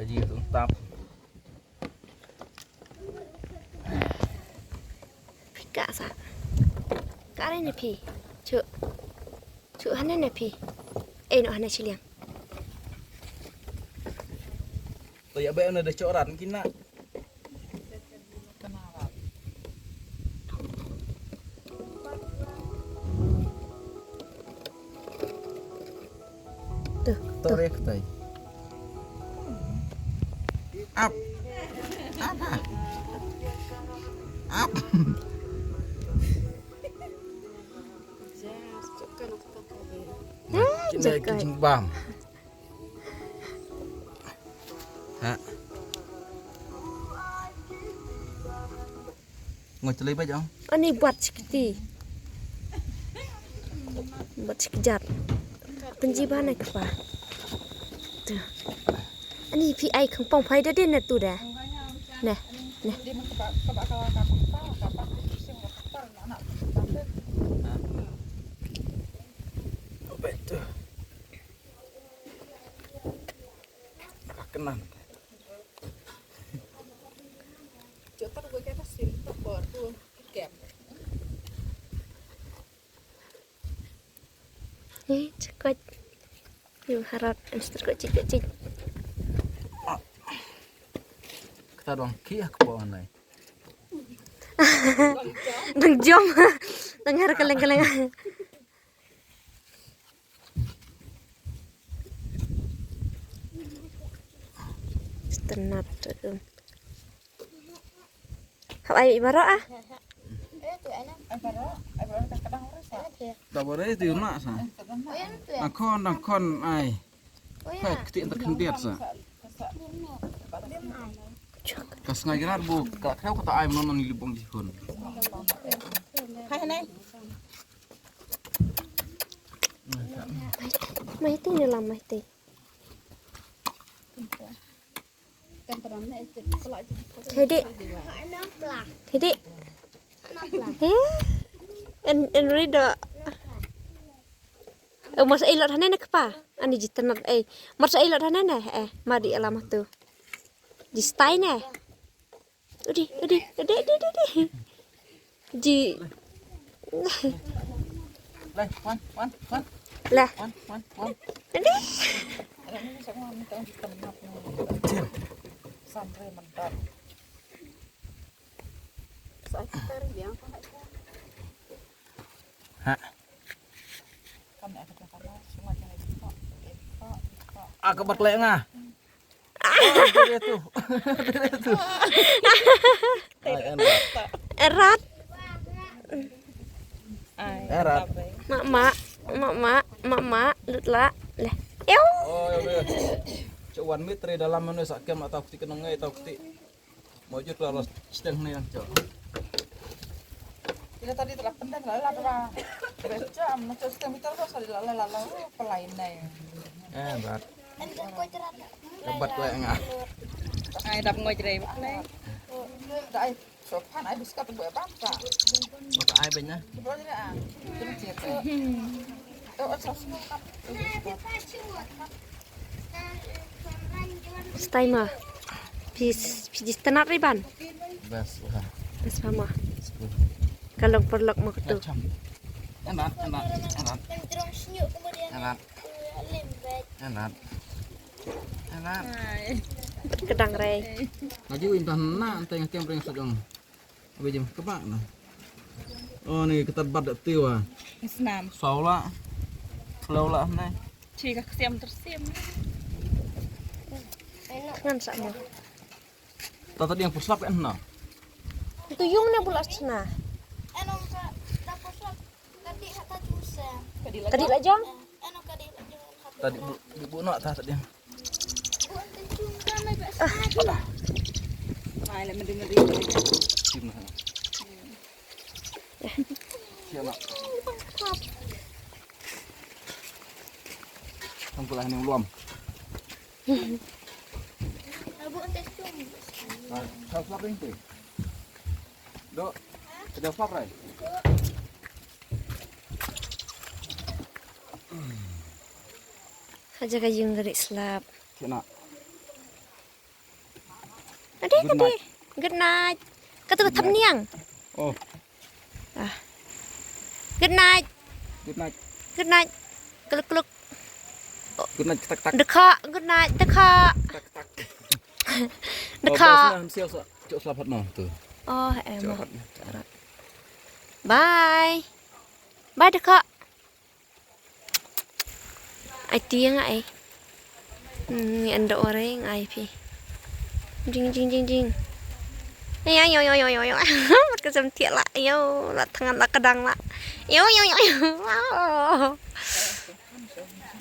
Gaji itu tap. Pika sa. Ka này phi. Chợ. Chợ hắn này phi. Ê nó hắn này chi liang. Tôi ya be ada coran kina. Tuh, Torek tay. Up. Apa? Up. Kita kencing bam. Hả? Ngồi chơi baju không? Ini buat sekiti. Buat sekejap. Penjiban này apa? Tuh. Ini phi ai không pong phai dah dia nak tu dah. Nah, nah. Apa itu? Kenan. Cepat gue kayak pasir tebor tuh kep. Cekot. Yung harap hamster kecil-kecil. Kita doang kia ke bawah nih. Nang jom. Nang harap kaleng-kaleng. Tenat tu. Hab ai barok ah? Tak boleh itu nak sa. Nakon ai. Kayak ketik terkendiat sa. Kas ngajar bu, kau kata ai menon ni libong jihun. Hai này. Mai ti ni lam mai ti. Hedik. Hedik. En rida. Masa ilot hanen apa? Ani jitanat masa ilot hanen madi alamat tu. Di stay ne. Udi. Ji. Lai, wan. Lah. Wan. Udi. Sampai mentok. Saya biang Ha. kan ada kata semua jangan kok. Ah kebat lek ngah. Dia tu. Erat. Erat. Mak, lutla. Lah. Ew. Oh ya. Cuk wan mitre dalam mana sakem atau kuti kenengai atau kuti. Mojud laras sedang ni cuk. Kita tadi telah pendek lalu apa? Jam, macam setengah meter kok sekali lalu pelain nih. Erat. Kebat lek ngah. Ai đập ngồi chơi này. Đây, sopan ai bisa ketemu apa? Maka ai benya. Coba aja ah. Terus siapa? Oh, sosmed kan. Stay mah. Pis tenat riban. Bas lah. Bas mama. Kalau perlok mau tu. Erat. Kedang rei. Ngaji intah nak entah yang kem ring sedang. Abi jam kepak nah. Oh ni kita bad tiu ah. Islam. Saula. Saula nah. Cika kesiam tersiam. Ngan sama. Tata yang puslap kan nah. Tuyung na bulas na. Tadi lah jong. Tadi bu nak tah tadi. Mai lại mình đi Sim nah. Siapa? Tangkulah ni ulum. Sao flap ring tu? Dok. Ada flap rai? Aja kayung garis selap. Kena. deh, ke deh. Good night. Kata thăm niang. Oh, Good night. good night. Good night. Keluk-keluk. Good night tak tak Dekak. Good night. Dekak. tak tak. Dekak. Sial sa. Cuk selamat no tuh. Oh, Cuk emang. selamat. Bye. Bye dekak. Ai tiếng ai. Anh độ đấy ai phi. Jing jing jing jing. Ayo yo yo yo yo yo. Mất cái dâm thiệt lại. Yo, là thằng ăn là cái đằng lại. Yo yo yo yo.